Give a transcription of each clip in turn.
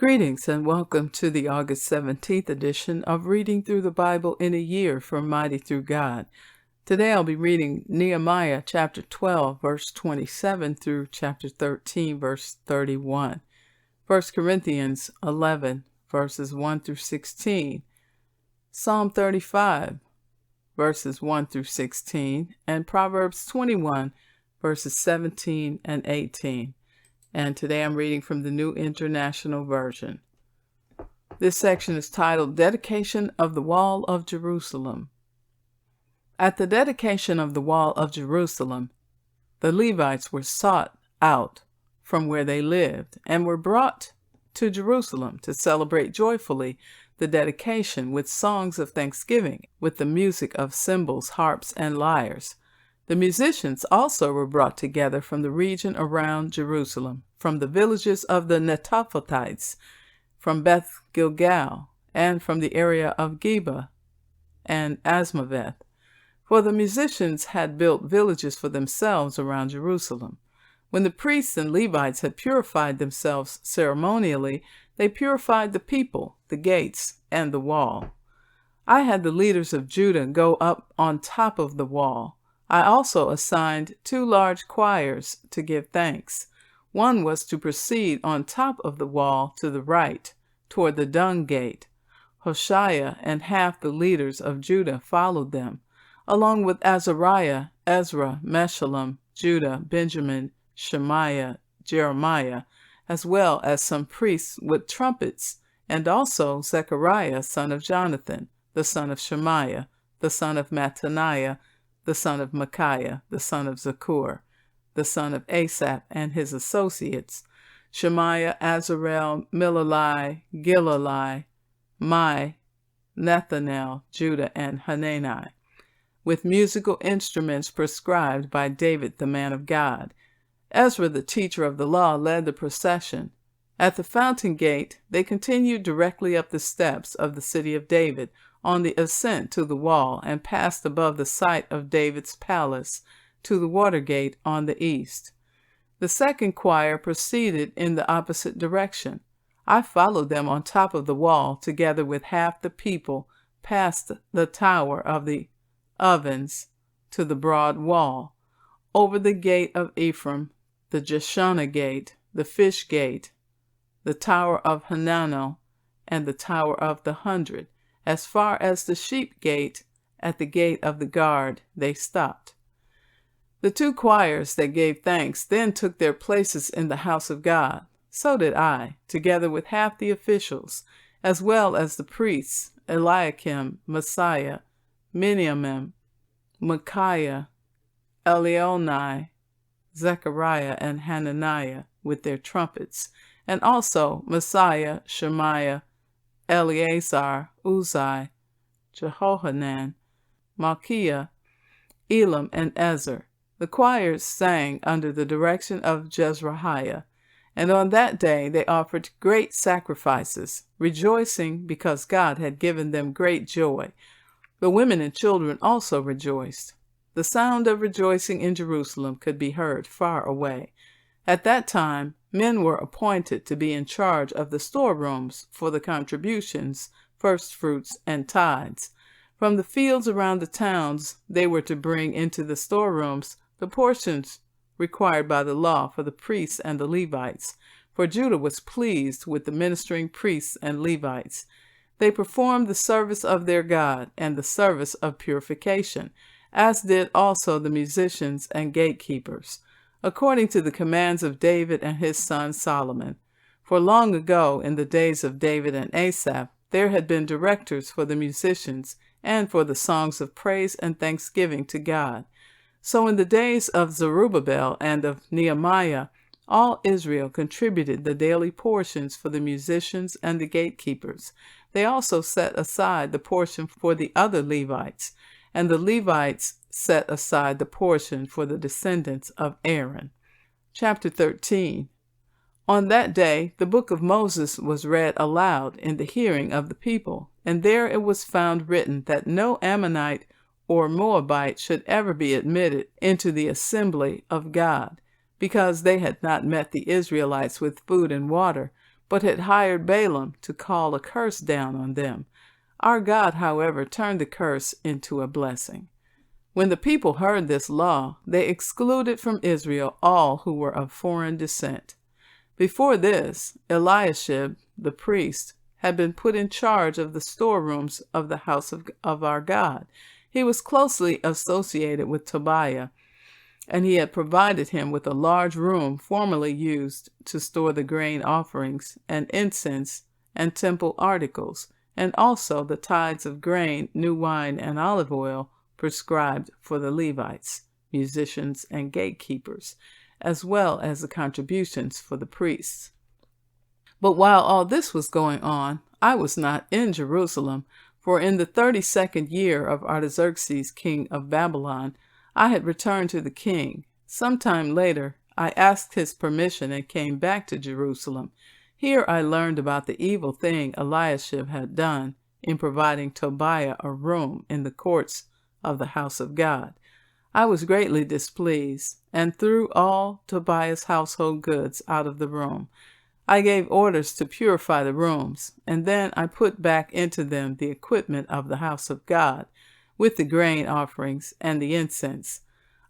Greetings and welcome to the August 17th edition of Reading Through the Bible in a Year from Mighty Through God. Today I'll be reading Nehemiah chapter 12, verse 27 through chapter 13, verse 31. 1 Corinthians 11, verses 1 through 16. Psalm 35, verses 1 through 16. And Proverbs 21, verses 17 and 18. And today I'm reading from the New International Version. This section is titled Dedication of the Wall of Jerusalem. At the dedication of the Wall of Jerusalem, the Levites were sought out from where they lived and were brought to Jerusalem to celebrate joyfully the dedication with songs of thanksgiving, with the music of cymbals, harps, and lyres. The musicians also were brought together from the region around Jerusalem, from the villages of the Netophathites, from Beth Gilgal, and from the area of Geba and Asmaveth. For the musicians had built villages for themselves around Jerusalem. When the priests and Levites had purified themselves ceremonially, they purified the people, the gates, and the wall. I had the leaders of Judah go up on top of the wall. I also assigned 2 large choirs to give thanks. One was to proceed on top of the wall to the right, toward the dung gate. Hoshea and half the leaders of Judah followed them, along with Azariah, Ezra, Meshullam, Judah, Benjamin, Shemaiah, Jeremiah, as well as some priests with trumpets, and also Zechariah, son of Jonathan, the son of Shemaiah, the son of Mattaniah, the son of Micaiah, the son of Zakur, the son of Asaph, and his associates, Shemaiah, Azarel, Milalai, Gilalai, Mai, Nethanel, Judah, and Hanani, with musical instruments prescribed by David, the man of God. Ezra, the teacher of the law, led the procession. At the fountain gate, they continued directly up the steps of the city of David, on the ascent to the wall, and passed above the site of David's palace to the water gate on the east. The second choir proceeded in the opposite direction. I followed them on top of the wall, together with half the people, past the tower of the ovens to the broad wall, over the gate of Ephraim, the Jeshanah gate, the fish gate, the tower of Hananel, and the tower of the 100. As far as the sheep gate, at the gate of the guard, they stopped. The 2 choirs that gave thanks then took their places in the house of God. So did I, together with half the officials, as well as the priests, Eliakim, Messiah, Miniamim, Micaiah, Elionai, Zechariah, and Hananiah with their trumpets, and also Messiah, Shemaiah, Eleazar, Uzai, Jehohanan, Malchiah, Elam, and Ezer. The choirs sang under the direction of Jezrahiah, and on that day they offered great sacrifices, rejoicing because God had given them great joy. The women and children also rejoiced. The sound of rejoicing in Jerusalem could be heard far away. At that time, men were appointed to be in charge of the storerooms for the contributions, first fruits, and tithes. From the fields around the towns, they were to bring into the storerooms the portions required by the law for the priests and the Levites, for Judah was pleased with the ministering priests and Levites. They performed the service of their God and the service of purification, as did also the musicians and gatekeepers, according to the commands of David and his son Solomon. For long ago, in the days of David and Asaph, there had been directors for the musicians and for the songs of praise and thanksgiving to God. So in the days of Zerubbabel and of Nehemiah, all Israel contributed the daily portions for the musicians and the gatekeepers. They also set aside the portion for the other Levites, and the Levites set aside the portion for the descendants of Aaron. Chapter 13. On that day, the book of Moses was read aloud in the hearing of the people, and there it was found written that no Ammonite or Moabite should ever be admitted into the assembly of God, because they had not met the Israelites with food and water, but had hired Balaam to call a curse down on them. Our God, however, turned the curse into a blessing. When the people heard this law, they excluded from Israel all who were of foreign descent. Before this, Eliashib, the priest, had been put in charge of the storerooms of the house of our God. He was closely associated with Tobiah, and he had provided him with a large room formerly used to store the grain offerings and incense and temple articles, and also the tithes of grain, new wine, and olive oil prescribed for the Levites, musicians, and gatekeepers, as well as the contributions for the priests. But while all this was going on, I was not in Jerusalem, for in the 32nd year of Artaxerxes, king of Babylon, I had returned to the king. Sometime later, I asked his permission and came back to Jerusalem. Here I learned about the evil thing Eliashib had done in providing Tobiah a room in the courts of the house of God. I was greatly displeased, and threw all Tobiah's household goods out of the room. I gave orders to purify the rooms, and then I put back into them the equipment of the house of God, with the grain offerings and the incense.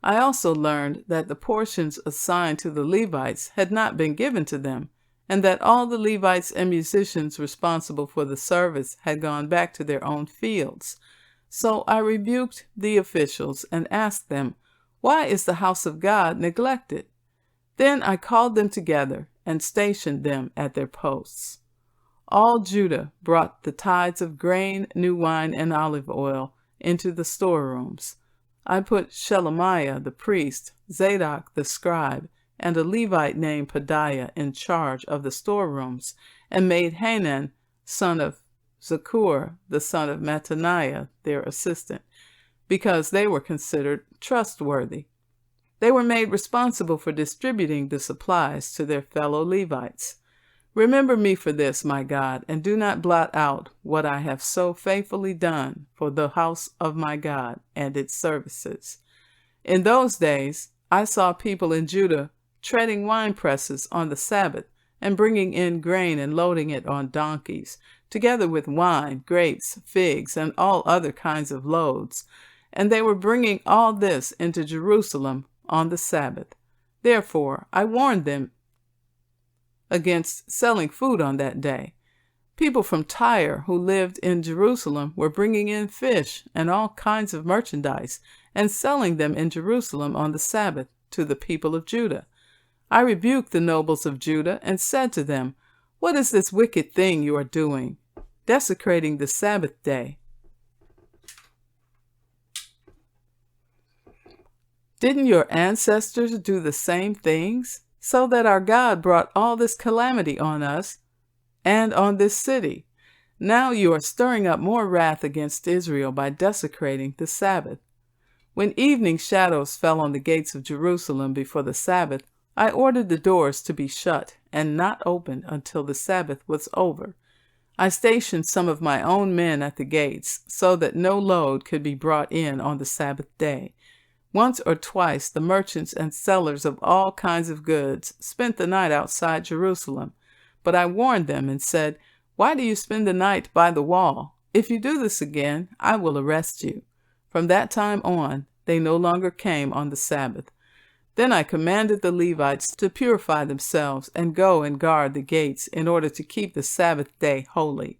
I also learned that the portions assigned to the Levites had not been given to them, and that all the Levites and musicians responsible for the service had gone back to their own fields. So I rebuked the officials and asked them, "Why is the house of God neglected?" Then I called them together and stationed them at their posts. All Judah brought the tithes of grain, new wine, and olive oil into the storerooms. I put Shelemiah the priest, Zadok the scribe, and a Levite named Pedaiah in charge of the storerooms, and made Hanan, son of Zakur, the son of Mattaniah, their assistant, because they were considered trustworthy. They were made responsible for distributing the supplies to their fellow Levites. Remember me for this, my God, and do not blot out what I have so faithfully done for the house of my God and its services. In those days, I saw people in Judah treading wine presses on the Sabbath and bringing in grain and loading it on donkeys, together with wine, grapes, figs, and all other kinds of loads. And they were bringing all this into Jerusalem on the Sabbath. Therefore, I warned them against selling food on that day. People from Tyre who lived in Jerusalem were bringing in fish and all kinds of merchandise and selling them in Jerusalem on the Sabbath to the people of Judah. I rebuked the nobles of Judah and said to them, "What is this wicked thing you are doing, desecrating the Sabbath day? Didn't your ancestors do the same things, so that our God brought all this calamity on us and on this city? Now you are stirring up more wrath against Israel by desecrating the Sabbath." When evening shadows fell on the gates of Jerusalem before the Sabbath, I ordered the doors to be shut and not opened until the Sabbath was over. I stationed some of my own men at the gates, so that no load could be brought in on the Sabbath day. Once or twice the merchants and sellers of all kinds of goods spent the night outside Jerusalem, but I warned them and said, "Why do you spend the night by the wall? If you do this again, I will arrest you." From that time on, they no longer came on the Sabbath. Then I commanded the Levites to purify themselves and go and guard the gates in order to keep the Sabbath day holy.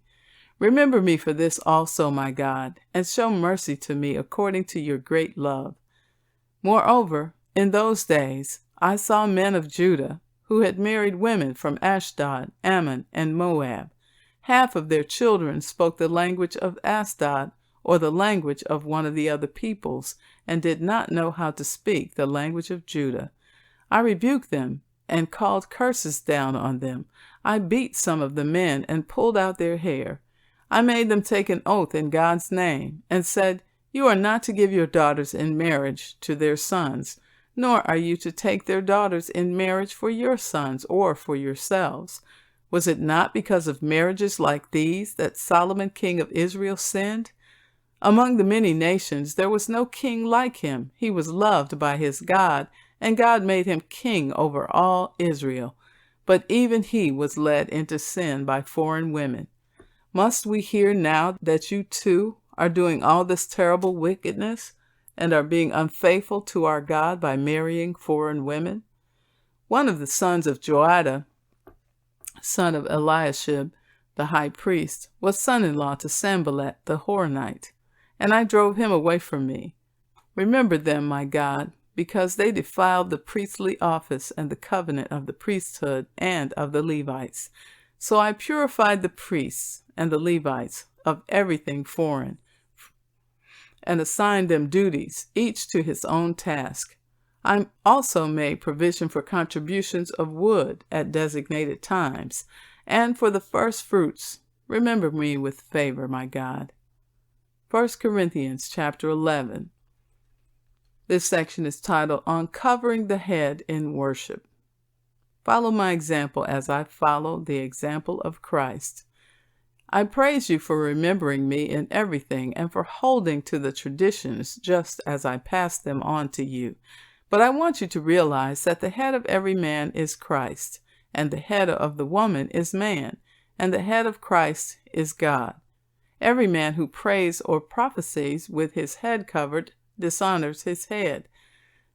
Remember me for this also, my God, and show mercy to me according to your great love. Moreover, in those days, I saw men of Judah who had married women from Ashdod, Ammon, and Moab. Half of their children spoke the language of Ashdod or the language of one of the other peoples, and did not know how to speak the language of Judah. I rebuked them and called curses down on them. I beat some of the men and pulled out their hair. I made them take an oath in God's name and said, "You are not to give your daughters in marriage to their sons, nor are you to take their daughters in marriage for your sons or for yourselves. Was it not because of marriages like these that Solomon, king of Israel, sinned? Among the many nations there was no king like him. He was loved by his God, and God made him king over all Israel. but even he was led into sin by foreign women. Must we hear now that you too are doing all this terrible wickedness and are being unfaithful to our God by marrying foreign women? One of the sons of Joiada, son of Eliashib, the high priest, was son-in-law to Sanballat the Horonite, and I drove him away from me. Remember them, my God, because they defiled the priestly office and the covenant of the priesthood and of the Levites. So I purified the priests and the Levites of everything foreign, and assigned them duties, each to his own task. I also made provision for contributions of wood at designated times, and for the first fruits. Remember me with favor, my God. 1 Corinthians chapter 11. This section is titled, On Covering the Head in Worship. Follow my example as I follow the example of Christ. I praise you for remembering me in everything and for holding to the traditions just as I passed them on to you. But I want you to realize that the head of every man is Christ, and the head of the woman is man, and the head of Christ is God. Every man who prays or prophesies with his head covered dishonors his head.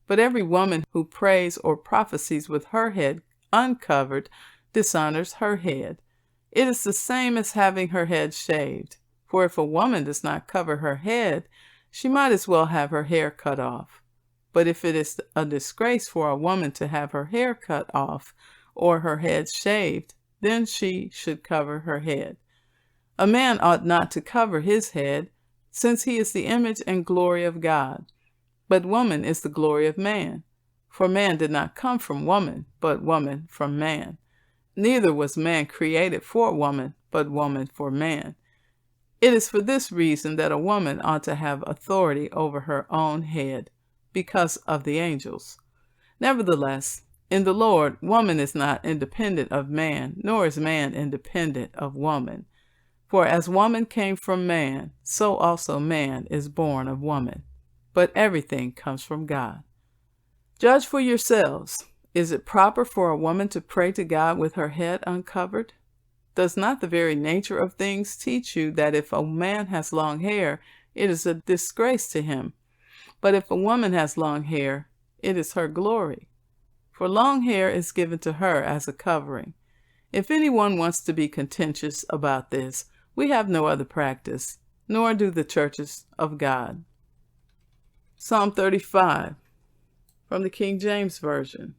But every woman who prays or prophesies with her head uncovered dishonors her head. It is the same as having her head shaved. For if a woman does not cover her head, she might as well have her hair cut off. But if it is a disgrace for a woman to have her hair cut off or her head shaved, then she should cover her head. A man ought not to cover his head, since he is the image and glory of God. But woman is the glory of man. For man did not come from woman, but woman from man. Neither was man created for woman, but woman for man. It is for this reason that a woman ought to have authority over her own head, because of the angels. Nevertheless, in the Lord, woman is not independent of man, nor is man independent of woman. For as woman came from man, so also man is born of woman. But everything comes from God. Judge for yourselves. Is it proper for a woman to pray to God with her head uncovered? Does not the very nature of things teach you that if a man has long hair, it is a disgrace to him? But if a woman has long hair, it is her glory. For long hair is given to her as a covering. If anyone wants to be contentious about this, we have no other practice, nor do the churches of God. Psalm 35, from the King James Version.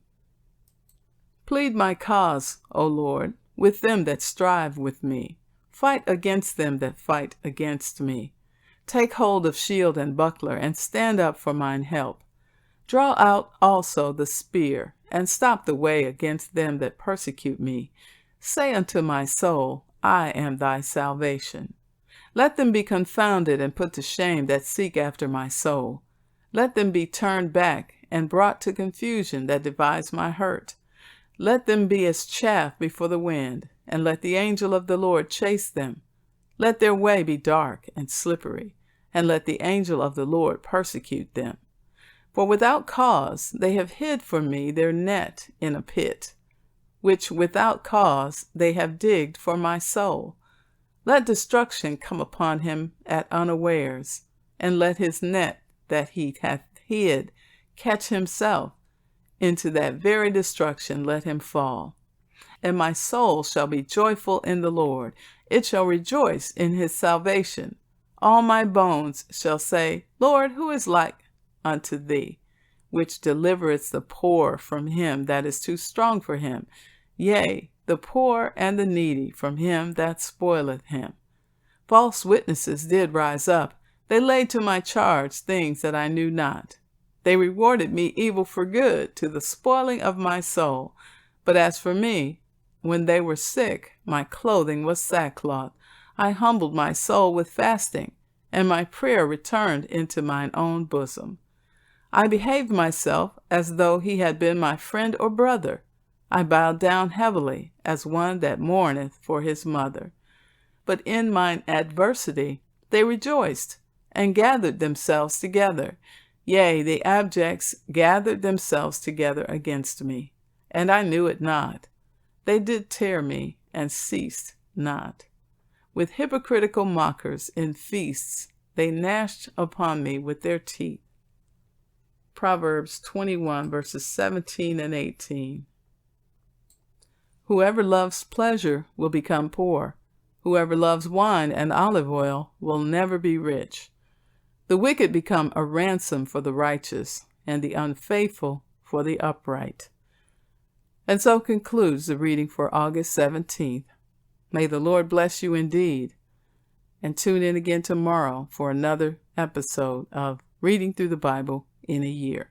Plead my cause, O Lord, with them that strive with me. Fight against them that fight against me. Take hold of shield and buckler, and stand up for mine help. Draw out also the spear, and stop the way against them that persecute me. Say unto my soul, I am thy salvation. Let them be confounded and put to shame that seek after my soul. Let them be turned back and brought to confusion that devise my hurt. Let them be as chaff before the wind, and let the angel of the Lord chase them. Let their way be dark and slippery, and let the angel of the Lord persecute them. For without cause they have hid for me their net in a pit, which without cause they have digged for my soul. Let destruction come upon him at unawares, and let his net that he hath hid catch himself. Into that very destruction let him fall. And my soul shall be joyful in the Lord. It shall rejoice in his salvation. All my bones shall say, Lord, who is like unto thee, which delivereth the poor from him that is too strong for him, yea, the poor and the needy from him that spoileth him. False witnesses did rise up. They laid to my charge things that I knew not. They rewarded me evil for good, to the spoiling of my soul. But as for me, when they were sick, my clothing was sackcloth. I humbled my soul with fasting, and my prayer returned into mine own bosom. I behaved myself as though he had been my friend or brother. I bowed down heavily, as one that mourneth for his mother. But in mine adversity they rejoiced, and gathered themselves together. Yea, the abjects gathered themselves together against me, and I knew it not. They did tear me and ceased not. With hypocritical mockers in feasts, they gnashed upon me with their teeth. Proverbs 21, verses 17 and 18. Whoever loves pleasure will become poor. Whoever loves wine and olive oil will never be rich. The wicked become a ransom for the righteous, and the unfaithful for the upright. And so concludes the reading for August 17th. May the Lord bless you indeed. And tune in again tomorrow for another episode of Reading Through the Bible in a Year.